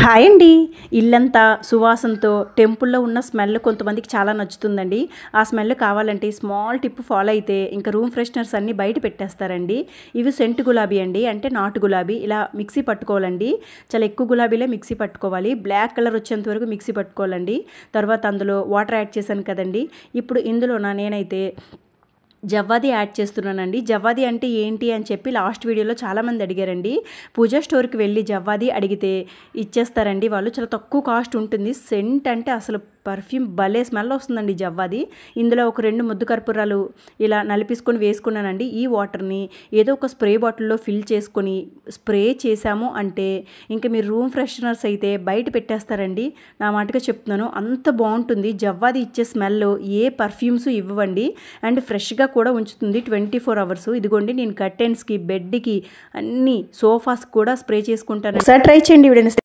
Hi అండి. ఇల్లంతా సువాసనతో టెంపుల్లో ఉన్న స్మెల్ కొంతమందికి చాలా నచ్చుతుందండి. ఆ స్మెల్ కావాలంటే స్మాల్ టిప్ ఫాలో అయితే ఇంకా రూమ్ ఫ్రెషనర్స్ అన్నీ బయట పెట్టేస్తారండి. ఇవి సెంట్ గులాబీ అండి, అంటే నాటు గులాబీ. ఇలా మిక్సీ పట్టుకోవాలండి. చాలా ఎక్కువ గులాబీలే మిక్సీ పట్టుకోవాలి. బ్లాక్ కలర్ వచ్చేంత వరకు మిక్సీ పట్టుకోవాలండి. తర్వాత అందులో వాటర్ యాడ్ చేశాను కదండి. ఇప్పుడు ఇందులోన నేనైతే జవ్వాది యాడ్ చేస్తున్నానండి. జవ్వాది అంటే ఏంటి అని చెప్పి లాస్ట్ వీడియోలో చాలామంది అడిగారండి. పూజా స్టోర్కి వెళ్ళి జవ్వాది అడిగితే ఇచ్చేస్తారండి వాళ్ళు. చాలా తక్కువ కాస్ట్ ఉంటుంది. సెంట్ అంటే అసలు పర్ఫ్యూమ్ భలే స్మెల్ వస్తుందండి జవ్వాది. ఇందులో ఒక 2 ముద్దు కర్పూరాలు ఇలా నలిపేసుకొని వేసుకున్నానండి. ఈ వాటర్ని ఏదో ఒక స్ప్రే బాటిల్లో ఫిల్ చేసుకొని స్ప్రే చేసాము అంటే ఇంకా మీరు రూమ్ ఫ్రెషనర్స్ అయితే బయట పెట్టేస్తారండి. నా మాటగా చెప్తున్నాను, అంత బాగుంటుంది. జవ్వాది ఇచ్చే స్మెల్ ఏ పర్ఫ్యూమ్స్ ఇవ్వండి. అండ్ ఫ్రెష్గా కూడా ఉంచుతుంది 24 అవర్స్. ఇదిగోండి నేను కర్టెన్స్కి, బెడ్కి, అన్ని సోఫాస్ కూడా స్ప్రే చేసుకుంటాను. ఒకసారి ట్రై చేయండి.